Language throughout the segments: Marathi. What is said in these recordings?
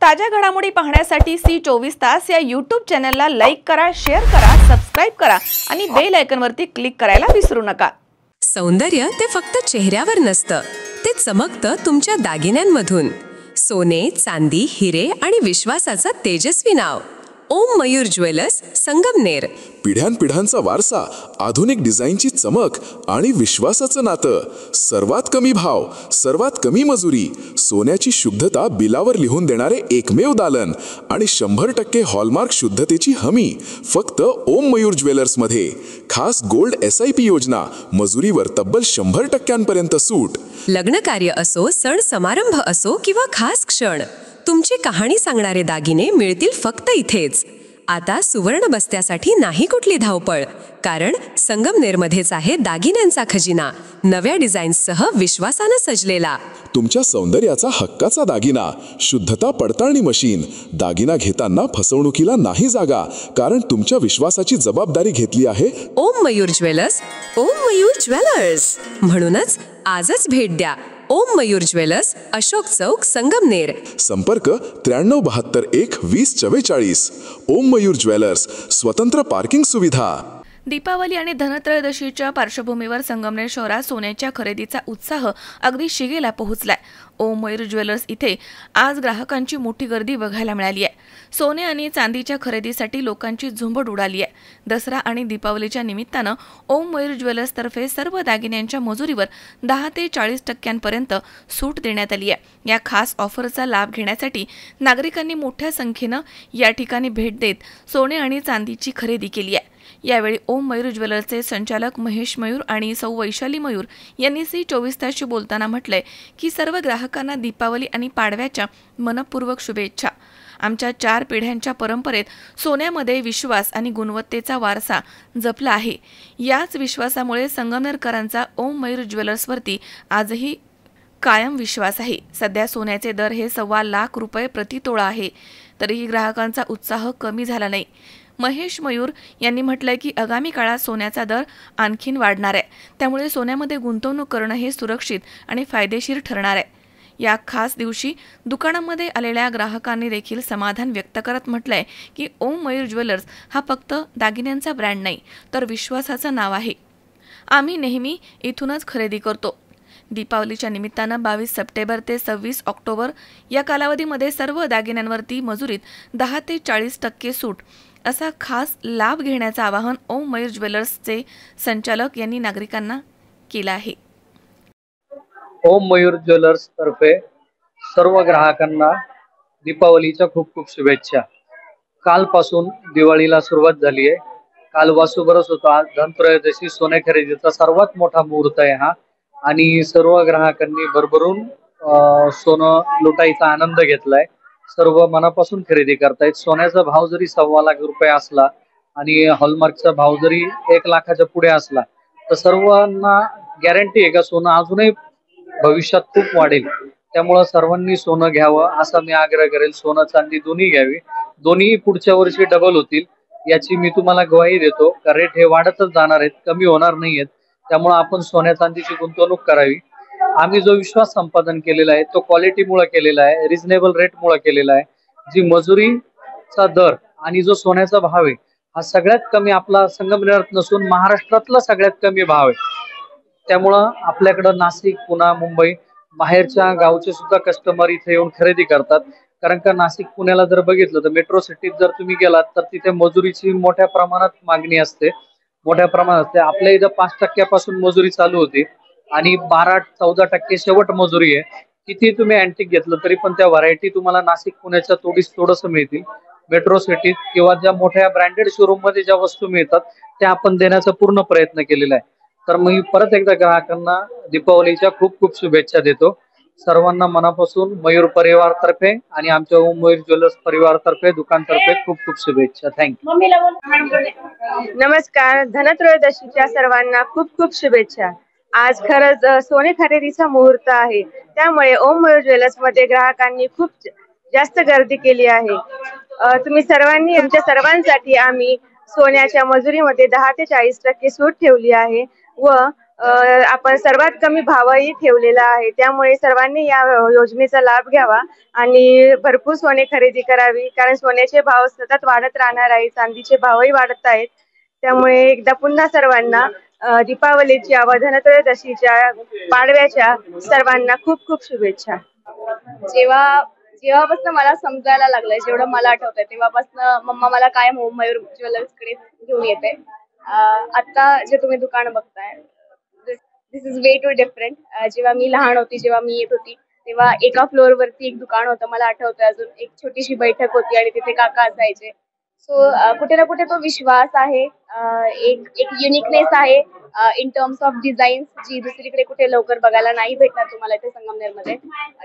ताज्या घडामोडी पाहण्यासाठी C24 या YouTube चॅनलला लाईक करा, शेअर करा, सबस्क्राइब करा आणि बेल आयकॉनवरती क्लिक करायला विसरू नका। सौंदर्य ते फक्त चेहऱ्यावर नसतं, ते चमकतं तुमच्या दागिन्यांमधून। सोने, चांदी, हिरे आणि विश्वासाचं तेजस्वी नाव ओम मयूर ज्वेलर्स, संगमनेर। पिढ्यानपिढ्यांचा वारसा, आधुनिक डिझाईनची चमक आणि विश्वासाचं नातं। सर्वात कमी भाव, सर्वात कमी मजुरी, सोन्याची शुद्धता बिलावर लिहून देणारे एकमेव दालन आणि 100% हॉलमार्क शुद्धतेची हमी फक्त ओम मयूर ज्वेलर्स मध्ये। खास गोल्ड SIP योजना, मजुरीवर तब्बल 100% सूट। लग्न कार्य असो, सण समारंभ असो किंवा खास क्षण, तुमची कहाणी सांगणारे दागिने मिळतील फक्त इथेच। आता सुवर्ण बस्त्यासाठी नाही कुठली धावपळ, कारण संगमनेरमध्येच आहे दागिन्यांचा खजिना, नव्या डिझाईन्ससह विश्वासानं सजलेला। तुमच्या सौंदर्याचा हक्काचा दागिना, शुद्धता पडताळणी मशीन। दागिना घेताना फसवणुकीला नाही जागा, कारण तुमच्या विश्वासाची जबाबदारी घेतली आहे ओम मयूर ज्वेलर्स। ओम मयूर ज्वेलर्स म्हणूनच आजच भेट द्या। ओम मयूर ज्वेलर्स, अशोक चौक, संगमनेर। संपर्क 9372 1 2044। ओम मयूर ज्वेलर्स, स्वतंत्र पार्किंग सुविधा। दीपावली आणि धनत्रयोदशीच्या पार्श्वभूमीवर संगमनेर शहरात सोन्याच्या खरेदीचा उत्साह अगदी शिगेला पोहोचलाय। ओम मयूर ज्वेलर्स इथे आज ग्राहकांची मोठी गर्दी बघायला मिळाली आहे। सोने आणि चांदीच्या खरेदीसाठी लोकांची झुंबड उडाली आहे। दसरा आणि दीपावलीच्या निमित्तानं ओम मयूर ज्वेलर्स तर्फे सर्व दागिन्यांच्या मजुरीवर 10 ते 40% सूट देण्यात आली आहे। या खास ऑफरचा लाभ घेण्यासाठी नागरिकांनी मोठ्या संख्येनं या ठिकाणी भेट देत सोने आणि चांदीची खरेदी केली आहे। यावेळी ओम मयूर ज्वेलर्सचे संचालक महेश मयूर आणि सौ वैशाली मयूर यांनी C24 शी बोलताना म्हटलंय की सर्व ग्राहकांना दीपावली आणि पाडव्याच्या मनपूर्वक शुभेच्छा। आमच्या 4 पिढ्यांच्या परंपरेत सोन्यामध्ये विश्वास आणि गुणवत्तेचा वारसा जपला आहे। याच विश्वासामुळे संगमनेरकरांचा ओम मयूर ज्वेलर्सवरती आजही कायम विश्वास आहे। सध्या सोन्याचे दर हे 1.25 लाख रुपये प्रति तोळा आहे, तरीही ग्राहकांचा उत्साह कमी झाला नाही। महेश मयूर यांनी म्हटलंय की आगामी काळात सोन्याचा दर आणखीन वाढणार आहे, त्यामुळे सोन्यामध्ये गुंतवणूक करणं हे सुरक्षित आणि फायदेशीर ठरणार आहे। या खास दिवशी दुकानामध्ये आलेल्या ग्राहकांनी देखील समाधान व्यक्त करत म्हटलंय की ओम मयूर ज्वेलर्स हा फक्त दागिन्यांचा ब्रँड नाही, तर विश्वासाचं नाव आहे। आम्ही नेहमी इथूनच खरेदी करतो। दीपावलीच्या निमित्तानं 22 सप्टेंबर ते 26 ऑक्टोबर या कालावधीमध्ये सर्व दागिन्यांवरती मजुरीत 10 ते 40% सूट असा खास लाभ घेण्याचं आवाहन ओम मयूर ज्वेलर्सचे संचालक यांनी नागरिकांना केलं आहे। ओम मयूर ज्वेलर्स तर्फे सर्व ग्राहकांना दीपावलीच्या खूप खूप शुभेच्छा। कालपासून दिवाळीला सुरुवात झाली आहे। काल वासुबरस होता, आज धनत्रयोदशी, सोने खरेदीचा सर्वात मोठा मुहूर्त आहे हा, आणि सर्व ग्राहकांनी भरभरून सोनं लुटायचा आनंद घेतलाय। सर्व मनापासून खरेदी करतायत। सोन्याचा भाव जरी 1.25 लाख रुपये असला आणि हॉलमार्कचा भाव जरी 1 लाखाच्या पुढे असला, तर सर्वांना गॅरंटी आहे का सोनं अजूनही भविष्यात खूप वाढेल। त्यामुळे सर्वांनी सोनं घ्यावं असा मी आग्रह करेल। सोनं चांदी दोन्ही घ्यावी, दोन्ही पुढच्या वर्षी डबल होतील याची मी तुम्हाला ग्वाही देतो। रेट हे वाढतच जाणार आहेत, कमी होणार नाहीयेत। त्यामुळे आपण सोन्या चांदीची गुंतवणूक करावी। आम्ही जो विश्वास संपादन केलेला आहे तो क्वालिटीमुळे केलेला आहे, रिझनेबल रेटमुळे केलेला आहे। जी मजुरीचा दर आणि जो सोन्याचा भाव आहे हा सगळ्यात कमी आपला संगमनेरात नसून महाराष्ट्रातला सगळ्यात कमी भाव आहे। त्यामुळं आपल्याकडं नाशिक, पुणे, मुंबई बाहेरच्या गावचे सुद्धा कस्टमर इथे येऊन खरेदी करतात। कारण का नाशिक, पुण्याला जर बघितलं तर मेट्रो सिटीत जर तुम्ही गेलात तर तिथे मजुरीची मोठ्या प्रमाणात मागणी असते, मोठ्या प्रमाणात असते। आपल्या इथं 5% पासून मजुरी चालू होती आणि 12-14% शेवट मजुरी आहे। किती तुम्ही अँटिक घेतलं तरी पण त्या व्हरायटी तुम्हाला नाशिक, पुण्याच्या थोडंसं मिळतील। मेट्रो सिटीत किंवा ज्या मोठ्या ब्रँडेड शोरूम मध्ये ज्या वस्तू मिळतात त्या आपण देण्याचा पूर्ण प्रयत्न केलेला आहे। तर मी परत एकदा ग्राहकांना दीपावलीच्या खूप खूप शुभेच्छा देतो। सर्वांना मनापासून मयूर परिवारातर्फे आणि आमच्या ओम मयूर ज्वेलर्स परिवारातर्फे, दुकानतर्फे खूप खूप शुभेच्छा। थँक्यू। नमस्कार, धनत्रयोदशीच्या सर्वांना खूप खूप शुभेच्छा। आज खरंच सोने खरेदीचा मुहूर्त आहे, त्यामुळे ओम मयूर ज्वेलर्स मध्ये ग्राहकांनी खूप जास्त गर्दी केली आहे। तुम्ही सर्वांनी, तुमच्या सर्वांसाठी आम्ही सोन्याच्या मजुरीमध्ये 10 ते 40% सूट ठेवली आहे व आपण सर्वात कमी भावही ठेवलेला आहे. त्यामुळे सर्वांनी या योजनेचा लाभ घ्यावा आणि भरपूर सोने खरेदी करावी, कारण सोन्याचे भाव सतत वाढत राहणार आहे, चांदीचे भावही वाढत आहेत. त्यामुळे एकदा पुन्हा सर्वांना दीपावलीच्या व धनत्रयोदशीच्या, पाडव्याच्या सर्वांना खूप खूप शुभेच्छा. जेव्हापासून मला समजायला लागलंय, जेवढं मला आठवतंय तेव्हापासून मम्मा मला कायम ओम मयूर ज्वेलर्स कडे घेऊन येते. आता जे तुम्ही दुकान बघताय, दिस इज वे टू डिफरंट. जेव्हा मी लहान होती, जेव्हा मी येत होती, तेव्हा एका फ्लोअर वरती एक दुकान होतं. मला आठवतंय अजून, एक छोटीशी बैठक होती आणि तिथे काका असायचे. सो कुठे ना कुठे तो विश्वास आहे, एक युनिकनेस आहे इन टर्म्स ऑफ डिझाईन्स, जी दुसरीकडे कुठे लवकर बघायला नाही भेटणार तुम्हाला इथे संगमनेरमध्ये.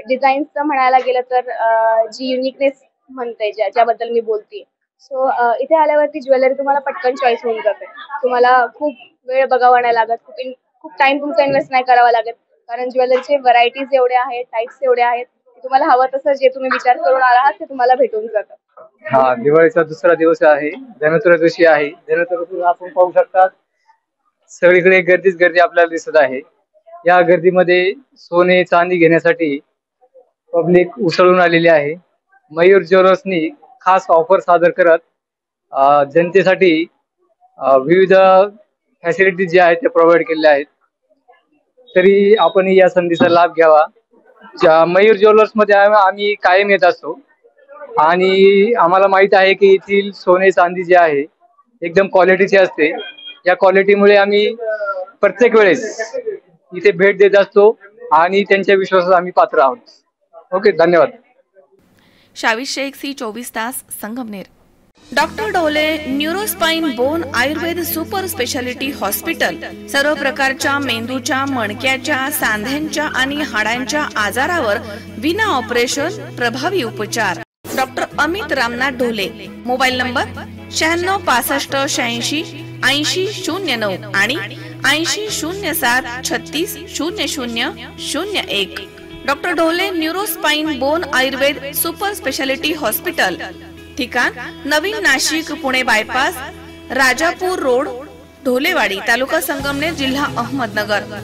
डिझाईन्सचं म्हणायला गेलं तर जी युनिकनेस म्हणते, ज्याबद्दल मी बोलते, सो इथे आल्यावरती ज्वेलरी तुम्हाला पटकन चॉईस होऊन जाते. तुम्हाला खूप वेळ बघावा नाही लागत, खूप टाइम तुमचा इन्व्हेस्ट नाही करावा लागत, कारण ज्वेलरीचे व्हरायटीज एवढे आहेत, टाईप्स एवढे आहेत, तुम्हाला हवं तसं जे तुम्ही विचार करून आहात ते तुम्हाला भेटून जातं. हा, दिवाळीचा दुसरा दिवस आहे, धनत्रयोदशी आहे. धनत्रयोदशी आपण पाहू शकता सगळीकडे गर्दीच गर्दी आपल्याला दिसत आहे. या गर्दीमध्ये सोने चांदी घेण्यासाठी पब्लिक उसळून आलेली आहे. मयूर ज्वेलर्सनी खास ऑफर सादर करत जनतेसाठी विविध फॅसिलिटीज जे आहेत ते प्रोव्हाइड केलेल्या आहेत. तरी आपण या संधीचा लाभ घ्यावा. मयूर ज्वेलर्स मध्ये आम्ही कायम येत असतो आणि आम्हाला माहित आहे की येथील सोने चांदी जे आहे एकदम क्वालिटीचे असते. या क्वालिटीमुळे आम्ही प्रत्येक वेळेस इथे भेट देत असतो आणि त्यांच्या विश्वासास आम्ही पात्र आहोत. ओके, धन्यवाद. शावीर शेख, सी 24 तास, Sangamner. Doctor Dhole neurospine bone Ayurveda super speciality hospital सर्व प्रकारच्या मेंदूच्या, मणक्याच्या, सांध्यांच्या आणि हाडांच्या आजारावर विना ऑपरेशन प्रभावी उपचार. Doctor Amit Ramnath Dhole. Mobile number 96 65 86 80 09 आणि 80 07 36 00 01. Doctor Dhole neurospine bone Ayurveda super speciality hospital. ठिकाण नवीन नाशिक पुणे बायपास, राजापूर रोड, ढोलेवाडी, तालुका संगमनेर, जिल्हा अहमदनगर.